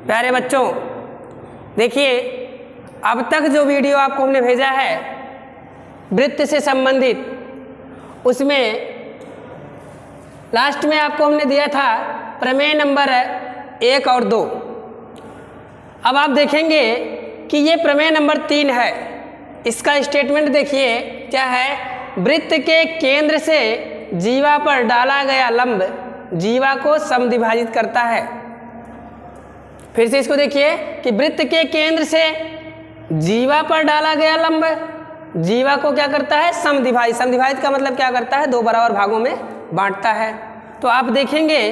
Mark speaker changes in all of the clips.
Speaker 1: प्यारे बच्चों, देखिए अब तक जो वीडियो आपको हमने भेजा है वृत्त से संबंधित, उसमें लास्ट में आपको हमने दिया था प्रमेय नंबर 1 और 2। अब आप देखेंगे कि ये प्रमेय नंबर 3 है। इसका स्टेटमेंट देखिए क्या है। वृत्त के केंद्र से जीवा पर डाला गया लंब जीवा को समद्विभाजित करता है। फिर से इसको देखिए कि वृत्त के केंद्र से जीवा पर डाला गया लंब जीवा को क्या करता है, समद्विभाजित। समद्विभाजित का मतलब क्या करता है, 2 बराबर भागों में बांटता है। तो आप देखेंगे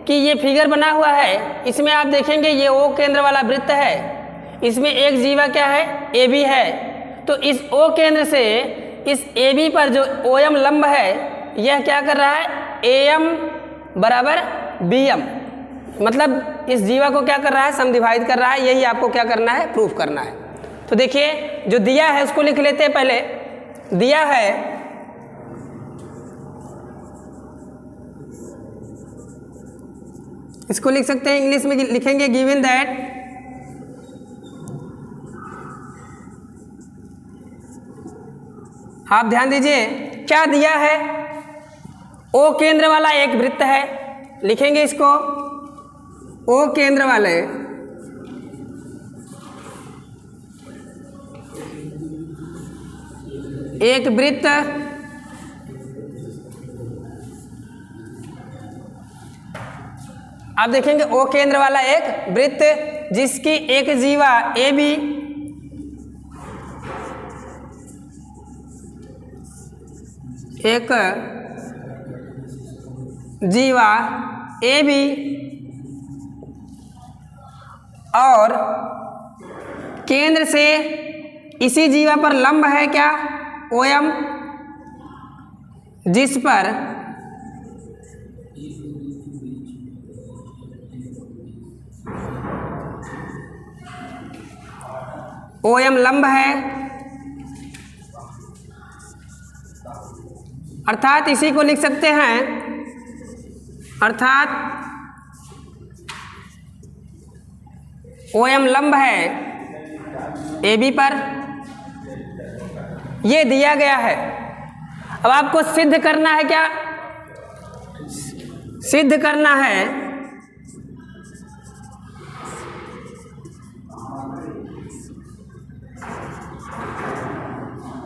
Speaker 1: कि ये फिगर बना हुआ है, इसमें आप देखेंगे ये ओ केंद्र वाला वृत्त है, इसमें एक जीवा क्या है, ए बी है। तो इस ओ केंद्र से इस ए बी पर जो ओ एम लंब है यह क्या कर रहा है, ए एम बराबर बी एम, मतलब इस जीवा को क्या कर रहा है, समद्विभाजित कर रहा है। यही आपको क्या करना है, प्रूफ करना है। तो देखिए जो दिया है उसको लिख लेते हैं। पहले दिया है इसको लिख सकते हैं, इंग्लिश में लिखेंगे गिवन दैट आप ध्यान दीजिए क्या दिया है, ओ केंद्र वाला एक वृत्त है, लिखेंगे इसको ओ केंद्र वाले एक वृत्त आप देखेंगे ओ केंद्र वाला एक वृत्त जिसकी एक जीवा ए बी एक जीवा ए बी और केंद्र से इसी जीवा पर लंब है क्या, ओ एम, जिस पर ओ एम लंब है, अर्थात इसी को लिख सकते हैं, अर्थात ओ एम लंब है ए बी पर। ये दिया गया है। अब आपको सिद्ध करना है क्या, सिद्ध करना है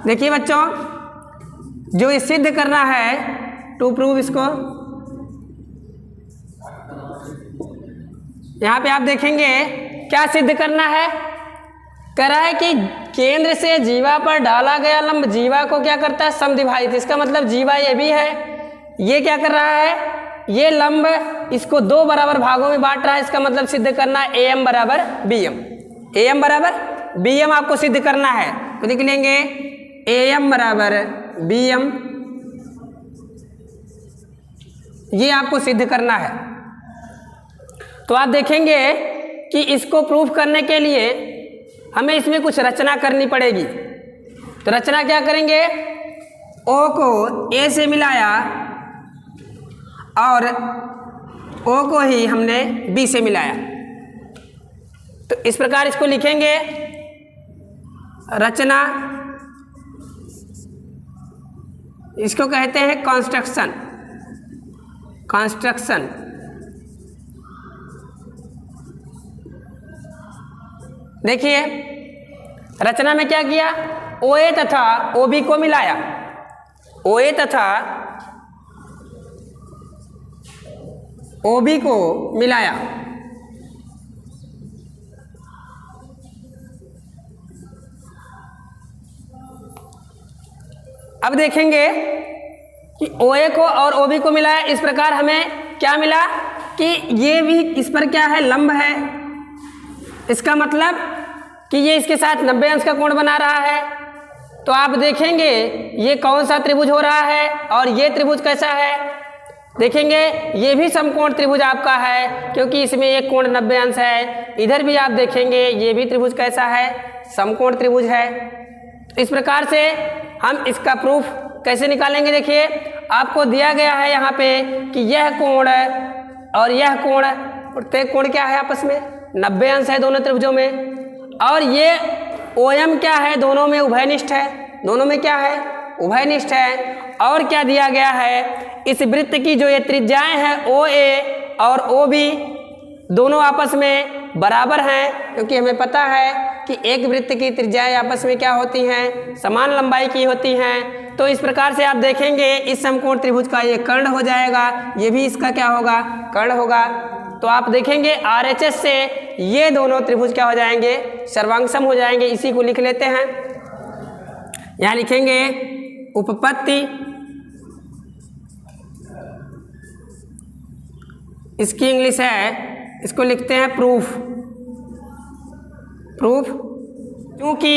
Speaker 1: देखिए बच्चों, जो ये सिद्ध करना है टू प्रूव, इसको यहाँ पे आप देखेंगे क्या सिद्ध करना है, कह रहा है कि केंद्र से जीवा पर डाला गया लंब जीवा को क्या करता है, समद्विभाजित। इसका मतलब जीवा ये भी है, ये क्या कर रहा है, ये लंब इसको 2 बराबर भागों में बांट रहा है। इसका मतलब सिद्ध करना है ए एम बराबर बी एम, ए एम बराबर बी एम आपको सिद्ध करना है। तो लिख लेंगे ए एम बराबर बी एम, ये आपको सिद्ध करना है। तो आप देखेंगे कि इसको प्रूफ करने के लिए हमें इसमें कुछ रचना करनी पड़ेगी। तो रचना क्या करेंगे, ओ को ए से मिलाया और ओ को ही हमने बी से मिलाया। तो इस प्रकार इसको लिखेंगे, रचना, इसको कहते हैं कंस्ट्रक्शन। कंस्ट्रक्शन देखिए रचना में क्या किया, ओ ए तथा ओ बी को मिलाया, ओ ए तथा ओ बी को मिलाया। अब देखेंगे कि ओ ए को और ओ बी को मिलाया, इस प्रकार हमें क्या मिला कि ये भी इस पर क्या है, लंब है। इसका मतलब कि ये इसके साथ 90 अंश का कोण बना रहा है। तो आप देखेंगे ये कौन सा त्रिभुज हो रहा है और ये त्रिभुज कैसा है, देखेंगे ये भी समकोण त्रिभुज आपका है, क्योंकि इसमें एक कोण 90 अंश है। इधर भी आप देखेंगे ये भी त्रिभुज कैसा है, समकोण त्रिभुज है। तो इस प्रकार से हम इसका प्रूफ कैसे निकालेंगे, देखिए आपको दिया गया है यहाँ पे कि यह कोण और यह कोण, प्रत्येक कोण क्या है आपस में 90 अंश है दोनों त्रिभुजों में। और ये OM क्या है, दोनों में उभयनिष्ठ है, दोनों में क्या है, उभयनिष्ठ है। और क्या दिया गया है, इस वृत्त की जो ये त्रिज्याएं हैं OA और OB दोनों आपस में बराबर हैं, क्योंकि हमें पता है कि एक वृत्त की त्रिज्याएं आपस में क्या होती हैं, समान लंबाई की होती हैं। तो इस प्रकार से आप देखेंगे इस समकोण त्रिभुज का ये कर्ण हो जाएगा, ये भी इसका क्या होगा, कर्ण होगा। तो आप देखेंगे RHS से ये दोनों त्रिभुज क्या हो जाएंगे, सर्वांगसम हो जाएंगे। इसी को लिख लेते हैं, यहाँ लिखेंगे उपपत्ति, इसकी इंग्लिश है, इसको लिखते हैं प्रूफ। प्रूफ क्योंकि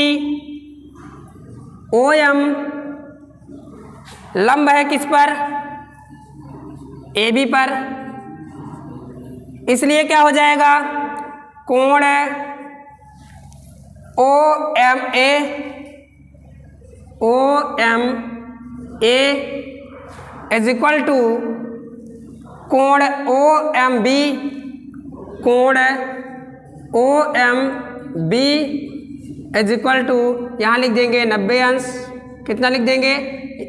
Speaker 1: OM लंब है किस पर, AB पर, इसलिए क्या हो जाएगा, कोण OMA इज इक्वल टू कोण OMB, कोण OMB इज इक्वल टू, यहाँ लिख देंगे 90 अंश। कितना लिख देंगे,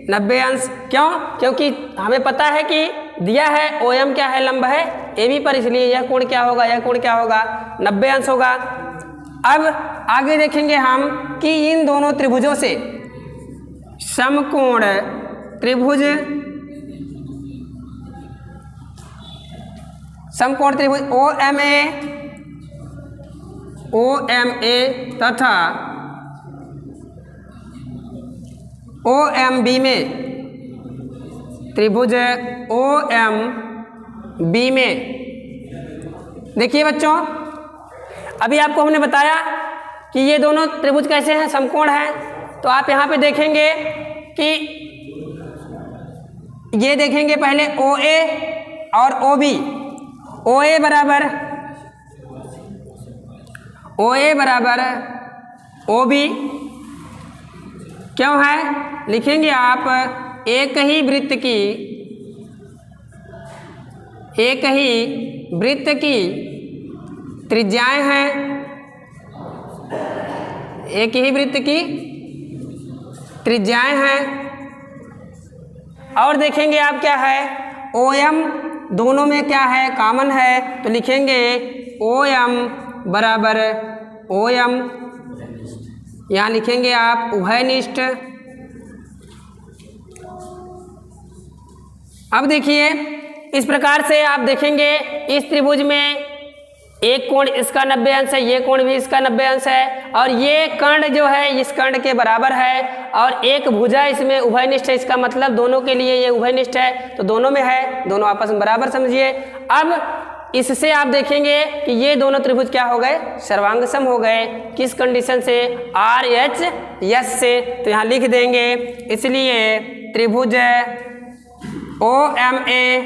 Speaker 1: 90 अंश। क्यों, क्योंकि हमें पता है कि दिया है OM क्या है, लंब है AB पर, इसलिए यह कोण क्या होगा, यह कोण क्या होगा, 90 अंश होगा। अब आगे देखेंगे हम कि इन दोनों त्रिभुजों से समकोण त्रिभुज, समकोण त्रिभुज OMA तथा OMB में, त्रिभुज OMB में देखिए बच्चों, अभी आपको हमने बताया कि ये दोनों त्रिभुज कैसे हैं, समकोण हैं। तो आप यहाँ पे देखेंगे कि ये देखेंगे पहले OA और OB, OA बराबर OB क्यों है, लिखेंगे आप एक ही वृत्त की त्रिज्याएं हैं, एक ही वृत्त की त्रिज्याएं हैं। और देखेंगे आप क्या है, OM दोनों में क्या है, कॉमन है, तो लिखेंगे OM बराबर OM, यहाँ लिखेंगे आप उभयनिष्ठ। अब देखिए इस प्रकार से आप देखेंगे इस त्रिभुज में एक कोण इसका 90 अंश है, ये कोण भी इसका 90 अंश है, और ये कर्ण जो है इस कर्ण के बराबर है, और एक भुजा इसमें उभयनिष्ठ है। इसका मतलब दोनों के लिए ये उभयनिष्ठ है, तो दोनों में है, दोनों आपस में बराबर समझिए। अब इससे आप देखेंगे कि ये दोनों त्रिभुज क्या हो गए, सर्वांगसम हो गए। किस कंडीशन से, RHS से। तो यहाँ लिख देंगे, इसलिए त्रिभुज OMA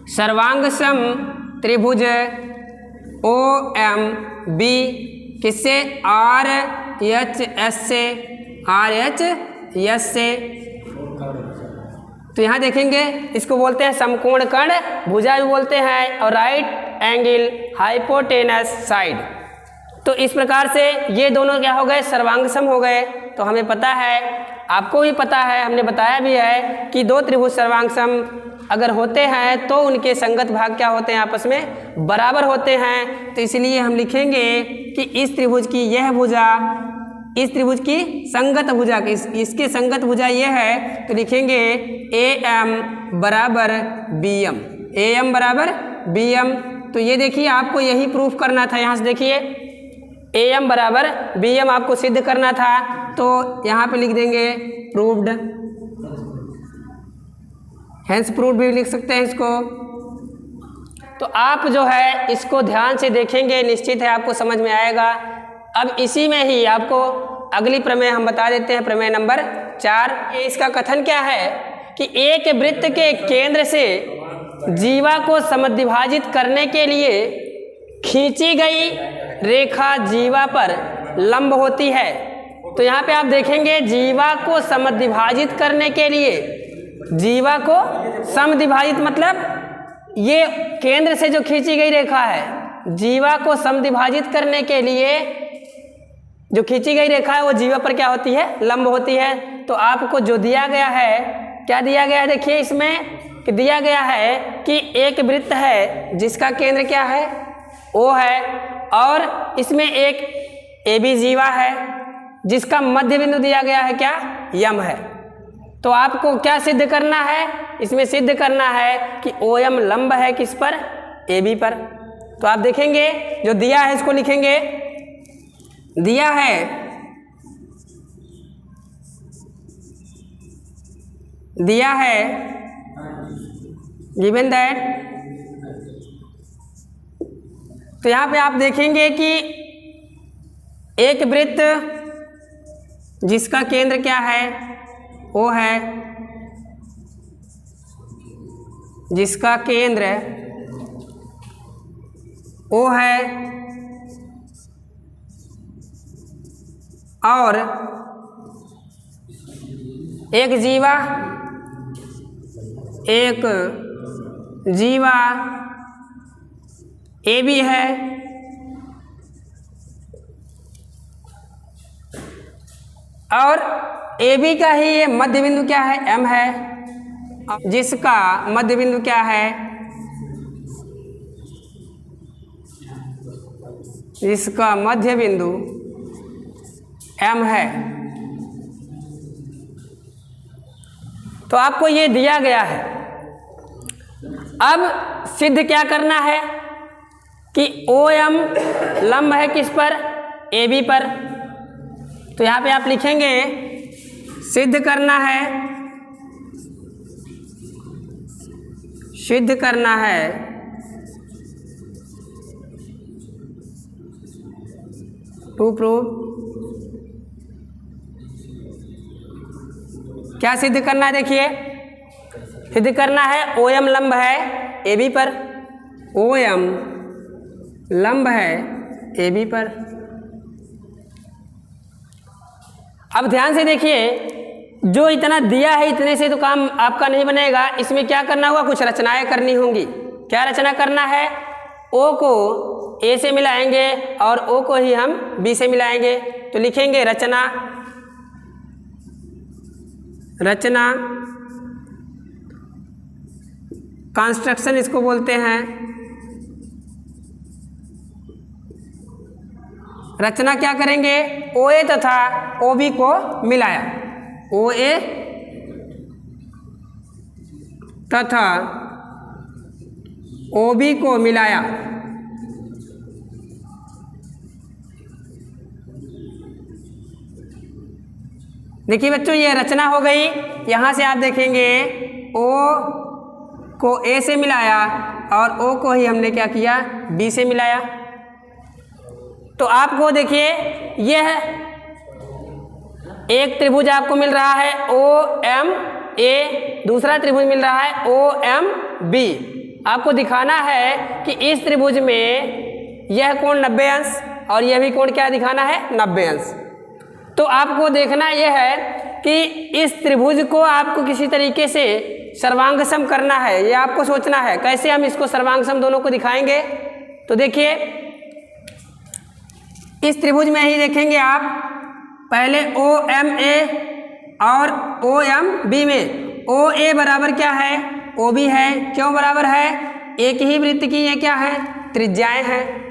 Speaker 1: सर्वांगसम त्रिभुज OMB किससे, RHS से। तो यहाँ देखेंगे इसको बोलते हैं समकोण कर्ण, भुजा भी बोलते हैं, और राइट एंगल हाइपोटेनस साइड। तो इस प्रकार से ये दोनों क्या हो गए, सर्वांगसम हो गए। तो हमें पता है, आपको भी पता है, हमने बताया भी है कि दो त्रिभुज सर्वांगसम अगर होते हैं तो उनके संगत भाग क्या होते हैं, आपस में बराबर होते हैं। तो इसलिए हम लिखेंगे कि इस त्रिभुज की यह भुजा इस त्रिभुज की संगत भुजा, इसके संगत भुजा यह है, तो लिखेंगे AM बराबर BM, AM बराबर BM। तो ये देखिए आपको यही प्रूफ करना था, यहाँ से देखिए AM बराबर BM आपको सिद्ध करना था। तो यहाँ पे लिख देंगे प्रूव्ड, हेंस प्रूव्ड भी लिख सकते हैं इसको। तो आप जो है इसको ध्यान से देखेंगे, निश्चित है आपको समझ में आएगा। अब इसी में ही आपको अगली प्रमेय हम बता देते हैं, प्रमेय नंबर 4। इसका कथन क्या है कि एक वृत्त के केंद्र से जीवा को समद्विभाजित करने के लिए खींची गई रेखा जीवा पर लंब होती है। तो यहाँ पे आप देखेंगे जीवा को समद्विभाजित करने के लिए, जीवा को समद्विभाजित मतलब ये केंद्र से जो खींची गई रेखा है जीवा को समद्विभाजित करने के लिए जो खींची गई रेखा है वो जीवा पर क्या होती है, लंब होती है। तो आपको जो दिया गया है, क्या दिया गया है, देखिए इसमें कि दिया गया है कि एक वृत्त है जिसका केंद्र क्या है, O है, और इसमें एक AB जीवा है जिसका मध्य बिंदु दिया गया है क्या, यम है। तो आपको क्या सिद्ध करना है, इसमें सिद्ध करना है कि OM लंब है किस पर, AB पर। तो आप देखेंगे जो दिया है इसको लिखेंगे, दिया है गिवन दैट, तो यहाँ पे आप देखेंगे कि एक वृत्त जिसका केंद्र क्या है, वो है, जिसका केंद्र वो है, और एक जीवा ए भी है, और ए बी का ही ये मध्य बिंदु क्या है, एम है, जिसका मध्य बिंदु क्या है, जिसका मध्य बिंदु एम है। तो आपको ये दिया गया है। अब सिद्ध क्या करना है कि OM लंब है किस पर, AB पर। तो यहाँ पे आप लिखेंगे सिद्ध करना है, सिद्ध करना है टू प्रूव, क्या सिद्ध करना है, देखिए सिद्ध करना है OM लंब है AB पर, OM लंब है AB पर। अब ध्यान से देखिए, जो इतना दिया है इतने से तो काम आपका नहीं बनेगा, इसमें क्या करना होगा, कुछ रचनाएं करनी होंगी। क्या रचना करना है, O को A से मिलाएंगे और O को ही हम B से मिलाएंगे। तो लिखेंगे रचना कंस्ट्रक्शन इसको बोलते हैं। रचना क्या करेंगे, OA तथा OB को मिलाया, OA तथा OB को मिलाया। देखिए बच्चों ये रचना हो गई। यहाँ से आप देखेंगे O को A से मिलाया और O को ही हमने क्या किया, B से मिलाया। तो आपको देखिए यह एक त्रिभुज आपको मिल रहा है OMA, दूसरा त्रिभुज मिल रहा है OMB। आपको दिखाना है कि इस त्रिभुज में यह कोण 90 अंश और यह भी कोण क्या दिखाना है, 90 अंश। तो आपको देखना यह है कि इस त्रिभुज को आपको किसी तरीके से सर्वांगसम करना है, ये आपको सोचना है कैसे हम इसको सर्वांगसम दोनों को दिखाएंगे। तो देखिए इस त्रिभुज में ही देखेंगे आप पहले OMA और OMB में OA बराबर क्या है, OB है। क्यों बराबर है, एक ही वृत्त की ये क्या है, त्रिज्याएं हैं।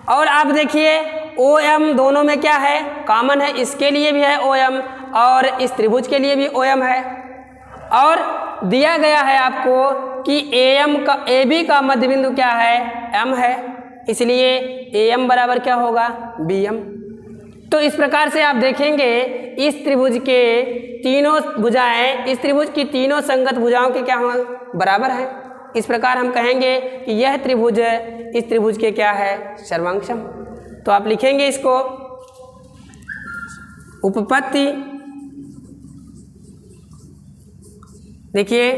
Speaker 1: और आप देखिए OM दोनों में क्या है, कॉमन है, इसके लिए भी है OM और इस त्रिभुज के लिए भी OM है। और दिया गया है आपको कि AB का मध्य बिंदु क्या है, M है, इसलिए AM बराबर क्या होगा, BM। तो इस प्रकार से आप देखेंगे इस त्रिभुज के तीनों भुजाएं, इस त्रिभुज की तीनों संगत भुजाओं के क्या होंगे, बराबर हैं। इस प्रकार हम कहेंगे कि यह त्रिभुज इस त्रिभुज के क्या है, सर्वांगसम। तो आप लिखेंगे इसको उपपत्ति, देखिए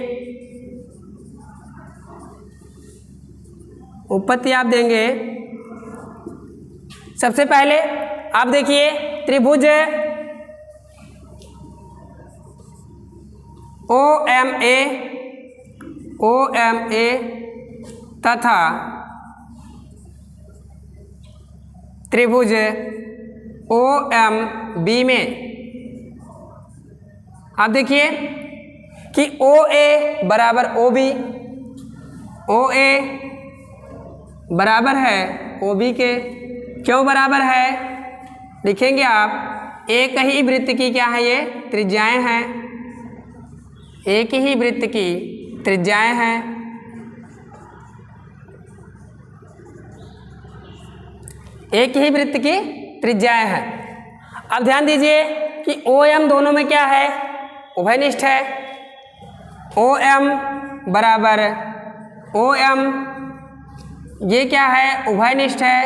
Speaker 1: उपपत्ति आप देंगे। सबसे पहले आप देखिए त्रिभुज OMA तथा त्रिभुज ओ एम बी में आप देखिए कि ओ ए बराबर ओ बी, ओ ए बराबर है ओ बी के। क्यों बराबर है लिखेंगे आप, एक ही वृत्त की क्या है ये त्रिज्याएं हैं, एक ही वृत्त की त्रिज्याएं हैं। एक ही वृत्त की त्रिज्याएं हैं। अब ध्यान दीजिए कि ओ एम दोनों में क्या है, उभयनिष्ठ है। ओ एम बराबर ओ एम, ये क्या है, उभयनिष्ठ है,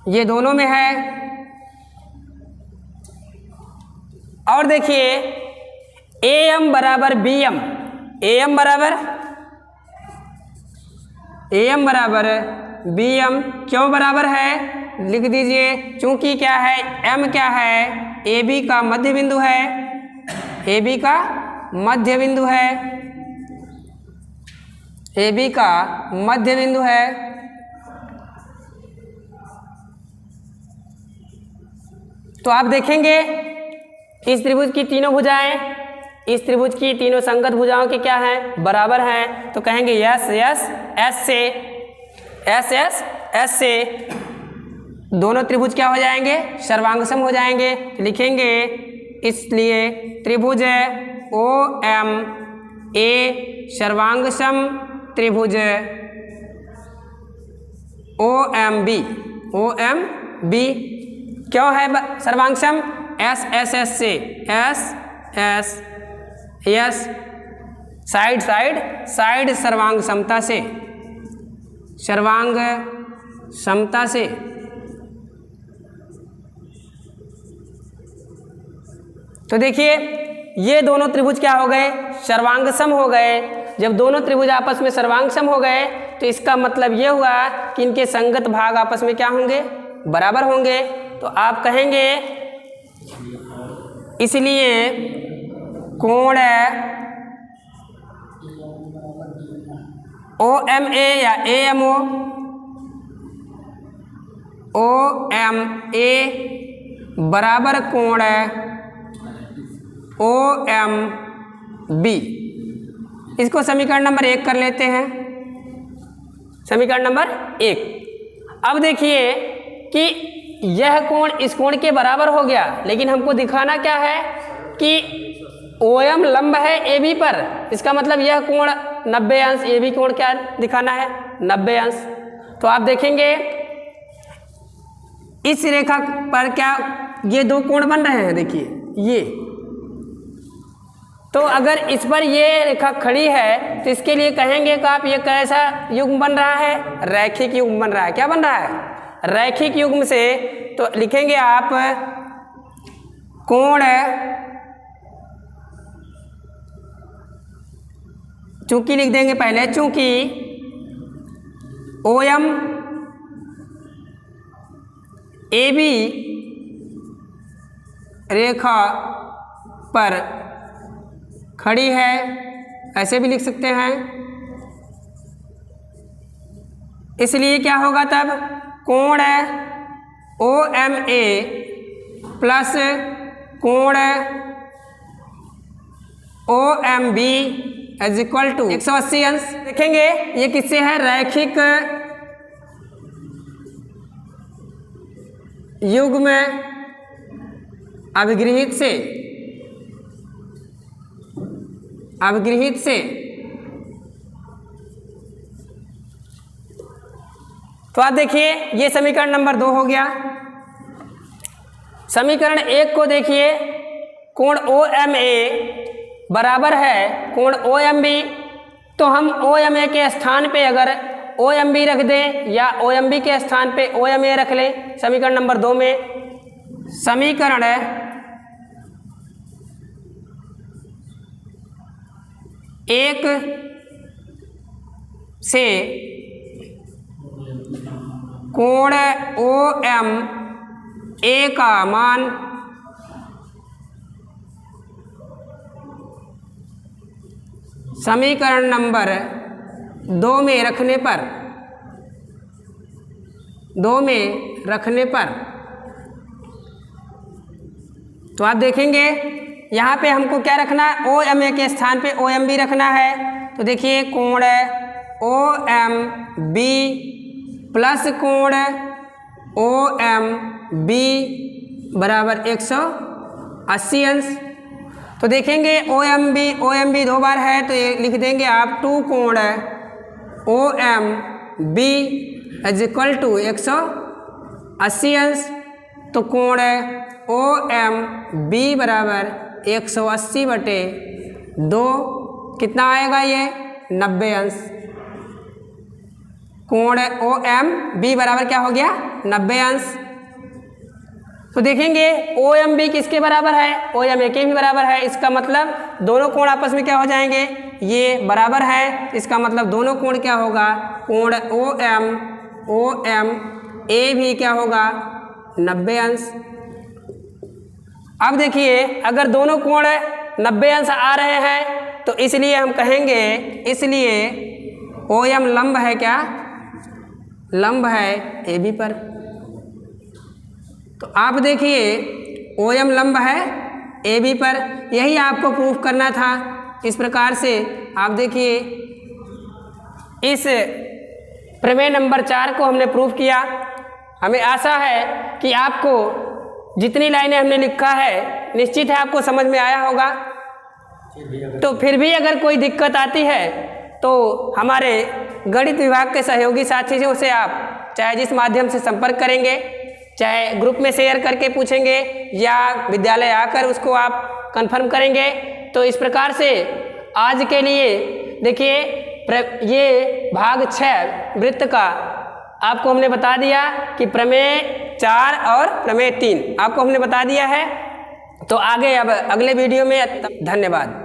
Speaker 1: ये दोनों में है। और देखिए ए एम बराबर बी एम, ए एम बराबर बी एम। क्यों बराबर है लिख दीजिए, चूंकि क्या है, एम क्या है, ए बी का मध्य बिंदु है, ए बी का मध्य बिंदु है, ए बी का मध्य बिंदु है। तो आप देखेंगे इस त्रिभुज की तीनों भुजाएं, इस त्रिभुज की तीनों संगत भुजाओं की क्या हैं, बराबर हैं। तो कहेंगे यस यस एस से, एस एस एस से दोनों त्रिभुज क्या हो जाएंगे, सर्वांगसम हो जाएंगे। लिखेंगे इसलिए त्रिभुज ओ एम ए सर्वांगसम त्रिभुज O M B, O M B क्यों है सर्वांगसम, एस एस एस से, S S S side side side सर्वांग समता से, सर्वांग समता से। तो देखिए ये दोनों त्रिभुज क्या हो गए, सर्वांगसम हो गए। जब दोनों त्रिभुज आपस में सर्वांगसम हो गए तो इसका मतलब ये हुआ कि इनके संगत भाग आपस में क्या होंगे, बराबर होंगे। तो आप कहेंगे इसलिए कोण ओ एम ए या A M O M A बराबर कोण ओ एम बी। इसको समीकरण नंबर 1 कर लेते हैं, समीकरण नंबर 1। अब देखिए कि यह कोण इस कोण के बराबर हो गया, लेकिन हमको दिखाना क्या है कि OM लंब है AB पर, इसका मतलब यह कोण 90 अंश, AB कोण क्या दिखाना है, 90 अंश। तो आप देखेंगे इस रेखा पर क्या ये दो कोण बन रहे हैं, देखिए ये। तो अगर इस पर ये रेखा खड़ी है तो इसके लिए कहेंगे कि आप ये कैसा युग्म बन रहा है, रैखिक युग्म बन रहा है। क्या बन रहा है, रैखिक युग्म से। तो लिखेंगे आप कोण, चूंकि लिख देंगे पहले, चूंकि OM AB रेखा पर खड़ी है, ऐसे भी लिख सकते हैं। इसलिए क्या होगा तब, कोण OMA प्लस कोण OMB इज इक्वल टू 180 अंश। देखेंगे ये किससे है, रैखिक युग्म अभिगृहित से, अभिगृहित से। तो आप देखिए ये समीकरण नंबर 2 हो गया। समीकरण 1 को देखिए, कोण OMA बराबर है कोण OMB। तो हम OMA के स्थान पे अगर OMB रख दें या OMB के स्थान पे OMA रख लें समीकरण नंबर 2 में। समीकरण 1 से कोण OMA का मान समीकरण नंबर 2 में रखने पर 2 में रखने पर, तो आप देखेंगे यहाँ पे हमको क्या रखना है, OMA के स्थान पे OMB रखना है। तो देखिए कोण OMB प्लस कोण OMB बराबर 180 अंश। तो देखेंगे OMB 2 बार है तो ये लिख देंगे आप 2 कोण OMB इज इक्वल टू 180 अंश। तो कोण OMB बराबर 180/2 कितना आएगा ये 90 अंश। कोण OMB बराबर क्या हो गया 90 अंश। तो देखेंगे OMB किसके बराबर है, OMA के भी बराबर है। इसका मतलब दोनों कोण आपस में क्या हो जाएंगे, ये बराबर है। इसका मतलब दोनों कोण क्या होगा, कोण OMA भी क्या होगा 90 अंश। अब देखिए अगर दोनों कोण 90 अंश आ रहे हैं तो इसलिए हम कहेंगे, इसलिए OM लंब है क्या, लंब है AB पर। तो आप देखिए OM लंब है AB पर, यही आपको प्रूफ करना था। इस प्रकार से आप देखिए इस प्रमेय नंबर 4 को हमने प्रूफ किया। हमें आशा है कि आपको जितनी लाइनें हमने लिखा है निश्चित है आपको समझ में आया होगा। तो फिर भी अगर कोई दिक्कत आती है तो हमारे गणित विभाग के सहयोगी साथियों से आप चाहे जिस माध्यम से संपर्क करेंगे, चाहे ग्रुप में शेयर करके पूछेंगे या विद्यालय आकर उसको आप कंफर्म करेंगे। तो इस प्रकार से आज के लिए देखिए ये भाग 6 वृत्त का आपको हमने बता दिया कि प्रमेय 4 और प्रमेय 3 आपको हमने बता दिया है। तो आगे अब अगले वीडियो में, धन्यवाद।